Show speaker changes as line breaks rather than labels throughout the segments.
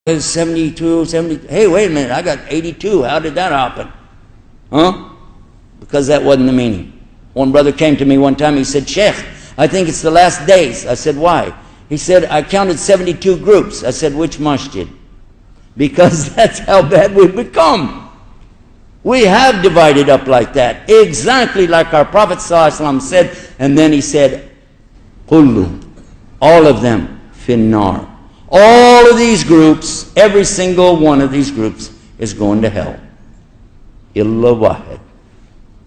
is 72, 70. Hey, wait a minute, I got 82. How did that happen? Huh? Because that wasn't the meaning. One brother came to me one time, he said, Shaikh, I think it's the last days. I said, why? He said, I counted 72 groups. I said, which masjid? Because that's how bad we've become. We have divided up like that, exactly like our Prophet ﷺ said, and then he said, Kullu, all of them, finnar. All of these groups, every single one of these groups is going to hell. Illa wahid.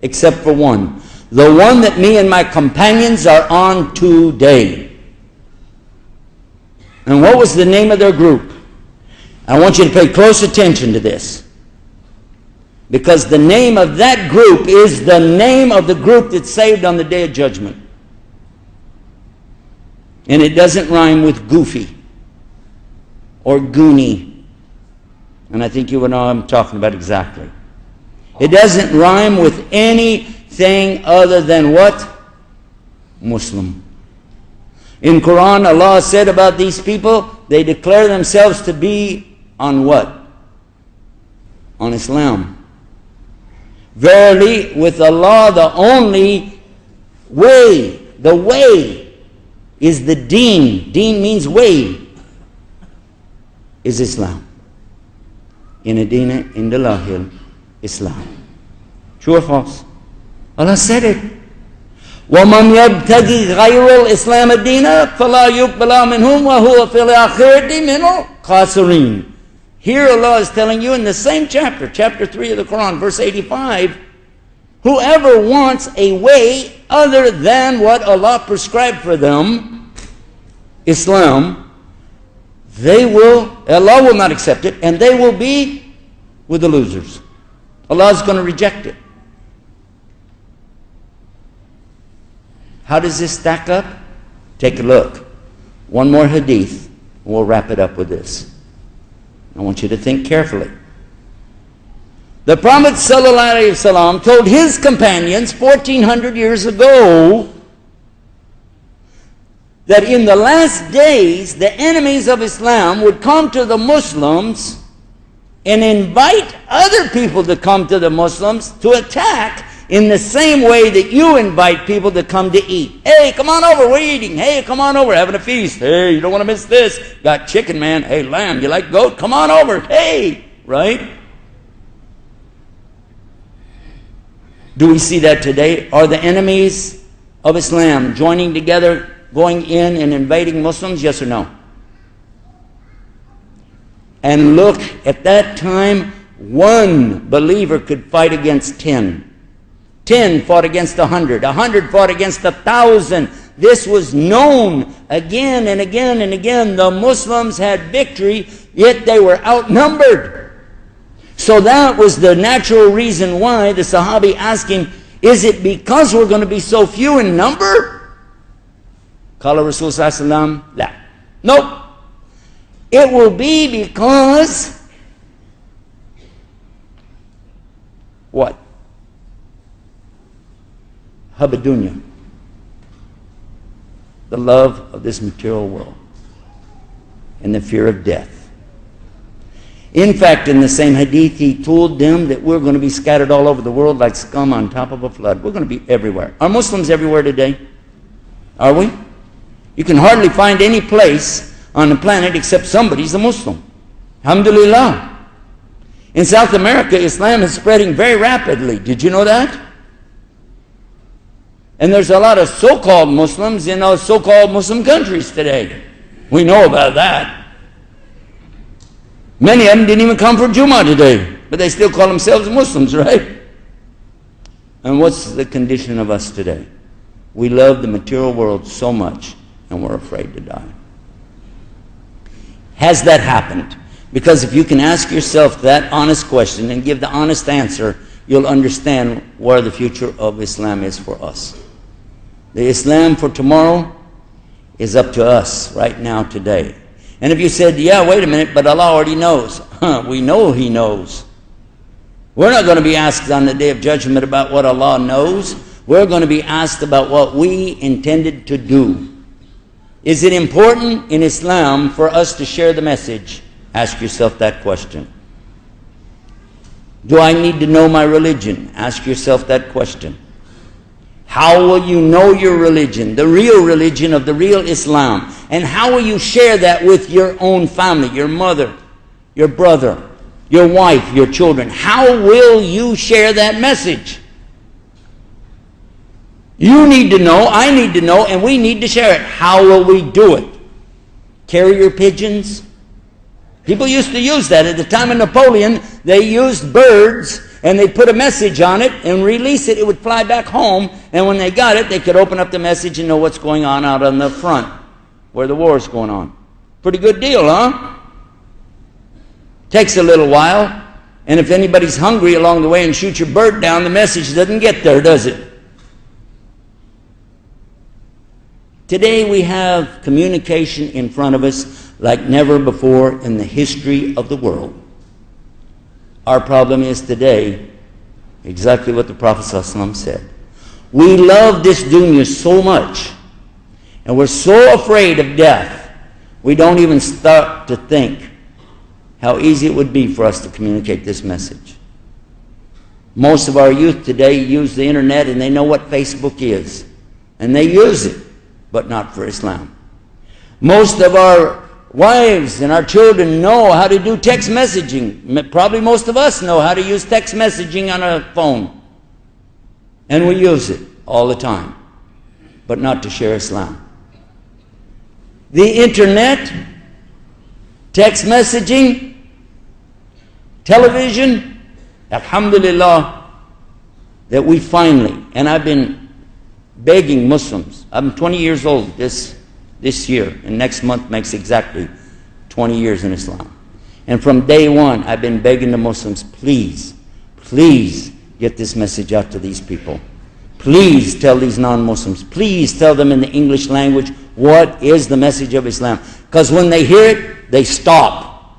Except for one. The one that me and my companions are on today. And what was the name of their group? I want you to pay close attention to this. Because the name of that group is the name of the group that's saved on the Day of Judgment. And it doesn't rhyme with goofy or goonie. And I think you will know what I'm talking about exactly. It doesn't rhyme with anything other than what? Muslim. In Quran, Allah said about these people, they declare themselves to be on what? On Islam. Verily, with Allah, the only way, the way is the deen. Deen means way. Is Islam. In Adina, in the Lahil, Islam. True or false? Allah said it. وَمَنْ يَبْتَغِي غَيْرَ الْإِسْلَامَ الدِّينَ فَلَا يُقْبَلَ مِنْهُمْ وَهُوَ فِي الْآخِرَةِ مِنَ الْخَاسِرِينَ. Here Allah is telling you in the same chapter, chapter 3 of the Quran, verse 85, whoever wants a way other than what Allah prescribed for them, Islam, Allah will not accept it, and they will be with the losers. Allah is going to reject it. How does this stack up? Take a look. One more hadith, and we'll wrap it up with this. I want you to think carefully. The Prophet ﷺ told his companions 1400 years ago that in the last days, the enemies of Islam would come to the Muslims and invite other people to come to the Muslims to attack in the same way that you invite people to come to eat. Hey, come on over, we're eating. Hey, come on over, having a feast. Hey, you don't want to miss this. Got chicken, man. Hey, lamb, you like goat? Come on over. Hey, right? Do we see that today? Are the enemies of Islam joining together, going in and invading Muslims? Yes or no? And look, at that time, one believer could fight against 10. 10 fought against 100. 100 fought against 1,000. This was known again and again and again. The Muslims had victory, yet they were outnumbered. So that was the natural reason why the Sahabi asked him, is it because we're going to be so few in number? Qala Rasul sallallahu alaihi wasallam, la. Nope. It will be because what? Habadunya. The love of this material world and the fear of death. In fact, in the same hadith, he told them that we're going to be scattered all over the world like scum on top of a flood. We're going to be everywhere. Are Muslims everywhere today? Are we? You can hardly find any place on the planet except somebody's a Muslim. Alhamdulillah. In South America, Islam is spreading very rapidly. Did you know that? And there's a lot of so-called Muslims in those so-called Muslim countries today. We know about that. Many of them didn't even come for Jummah today, but they still call themselves Muslims, right? And what's the condition of us today? We love the material world so much, and we're afraid to die. Has that happened? Because if you can ask yourself that honest question and give the honest answer, you'll understand where the future of Islam is for us. The Islam for tomorrow is up to us right now, today. And if you said, yeah, wait a minute, but Allah already knows. We know He knows. We're not going to be asked on the Day of Judgment about what Allah knows. We're going to be asked about what we intended to do. Is it important in Islam for us to share the message? Ask yourself that question. Do I need to know my religion? Ask yourself that question. How will you know your religion, the real religion of the real Islam? And how will you share that with your own family, your mother, your brother, your wife, your children? How will you share that message? You need to know, I need to know, and we need to share it. How will we do it? Carrier pigeons? People used to use that. At the time of Napoleon, they used birds, and they put a message on it and release it. It would fly back home, and when they got it, they could open up the message and know what's going on out on the front, where the war is going on. Pretty good deal, huh? Takes a little while, and if anybody's hungry along the way and shoots your bird down, the message doesn't get there, does it? Today we have communication in front of us like never before in the history of the world. Our problem is today exactly what the Prophet ﷺ said. We love this dunya so much, and we're so afraid of death, we don't even start to think how easy it would be for us to communicate this message. Most of our youth today use the internet, and they know what Facebook is, and they use it, but not for Islam. Most of our wives and our children know how to do text messaging. Probably most of us know how to use text messaging on a phone. And we use it all the time, but not to share Islam. The internet, text messaging, television, alhamdulillah, that we finally, and I've been begging Muslims. I'm 20 years old this year, and next month makes exactly 20 years in Islam. And from day one, I've been begging the Muslims, please, please get this message out to these people. Please tell these non-Muslims. Please tell them in the English language what is the message of Islam. Because when they hear it, they stop.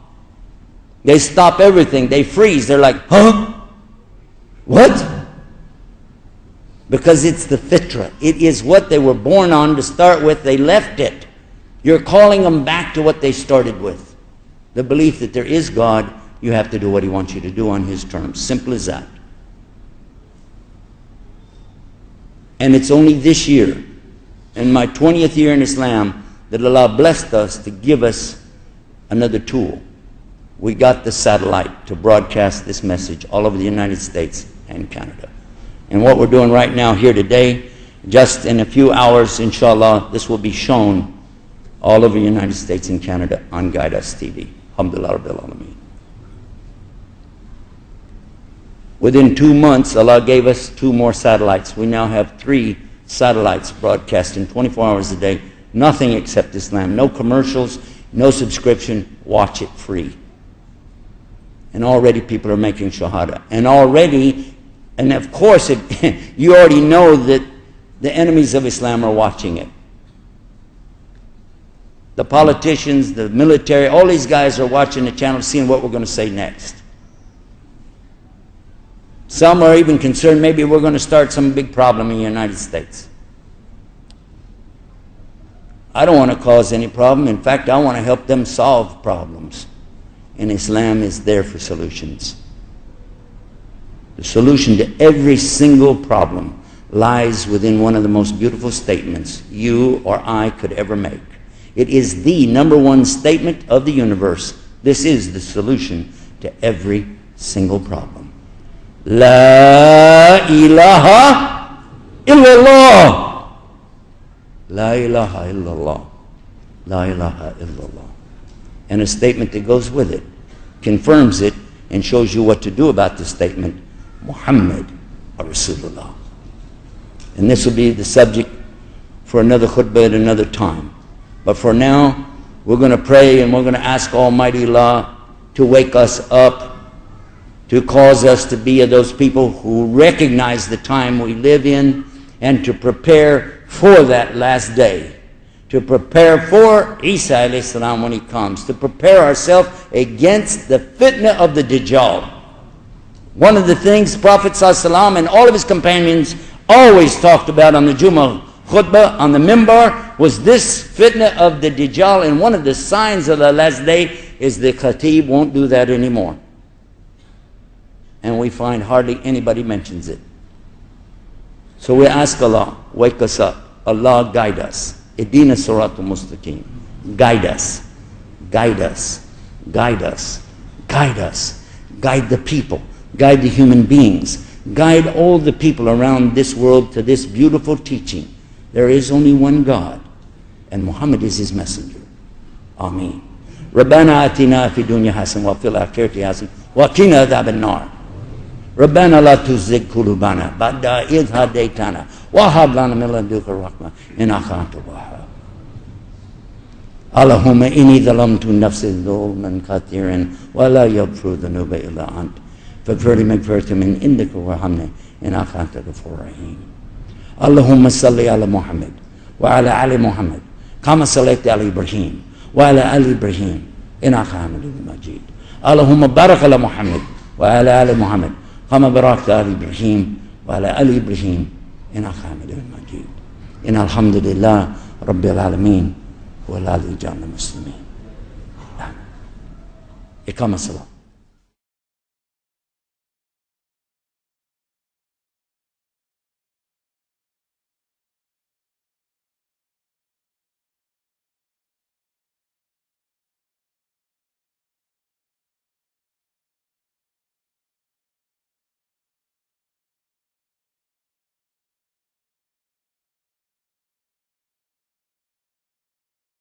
They stop everything. They freeze. They're like, huh? What? Because it's the fitrah. It is what they were born on to start with. They left it. You're calling them back to what they started with. The belief that there is God, you have to do what He wants you to do on His terms. Simple as that. And it's only this year, in my 20th year in Islam, that Allah blessed us to give us another tool. We got the satellite to broadcast this message all over the United States and Canada. And what we're doing right now here today, just in a few hours, inshallah, this will be shown all over the United States and Canada on Guide Us TV. Alhamdulillah Rabbil Alameen. Within 2 months, Allah gave us 2 more satellites. We now have 3 satellites broadcasting 24 hours a day. Nothing except Islam. No commercials, no subscription. Watch it free. And already people are making shahada. And of course, you already know that the enemies of Islam are watching it. The politicians, the military, all these guys are watching the channel, seeing what we're going to say next. Some are even concerned maybe we're going to start some big problem in the United States. I don't want to cause any problem. In fact, I want to help them solve problems. And Islam is there for solutions. The solution to every single problem lies within one of the most beautiful statements you or I could ever make. It is the #1 statement of the universe. This is the solution to every single problem. La ilaha illallah. La ilaha illallah. La ilaha illallah. And a statement that goes with it, confirms it, and shows you what to do about the statement. Muhammad Rasulullah. And this will be the subject for another khutbah at another time. But for now, we're going to pray and we're going to ask Almighty Allah to wake us up, to cause us to be of those people who recognize the time we live in, and to prepare for that last day, to prepare for Isa alayhi salam when he comes, to prepare ourselves against the fitna of the Dajjal. One of the things Prophet ﷺ and all of his companions always talked about on the Jummah khutbah, on the mimbar, was this fitna of the Dajjal. And one of the signs of the last day is the khatib won't do that anymore. And we find hardly anybody mentions it. So we ask Allah, wake us up. Allah, guide us. Idina siratul mustaqim. Guide us. Guide us. Guide us. Guide us. Guide the people. Guide the human beings. Guide all the people around this world to this beautiful teaching. There is only one God, and Muhammad is his messenger. Ameen. ربنا آتنا في الدنيا حسنة وفي الآخرة حسنة وقنا عذاب النار. ربنا لا تزغ قلوبنا بعد إذ هديتنا وهب لنا من لدنك الرحمة إنك أنت الوهاب. اللهم إني ظلمت نفسي ظلما كثيرا ولا يغفر الذنوب إلا أنت فاغفر لي مغفرة من عندك وارحمني إنك أنت الغفور الرحيم. اللهم صل على محمد وعلى آل محمد كما صليت على إبراهيم وعلى آل إبراهيم إنك حميد مجيد. اللهم بارك على محمد وعلى آل محمد كما باركت على إبراهيم وعلى آل إبراهيم إنك حميد مجيد. إن الحمد لله رب العالمين والذي جعلنا مسلمين. إقامة الصلاة.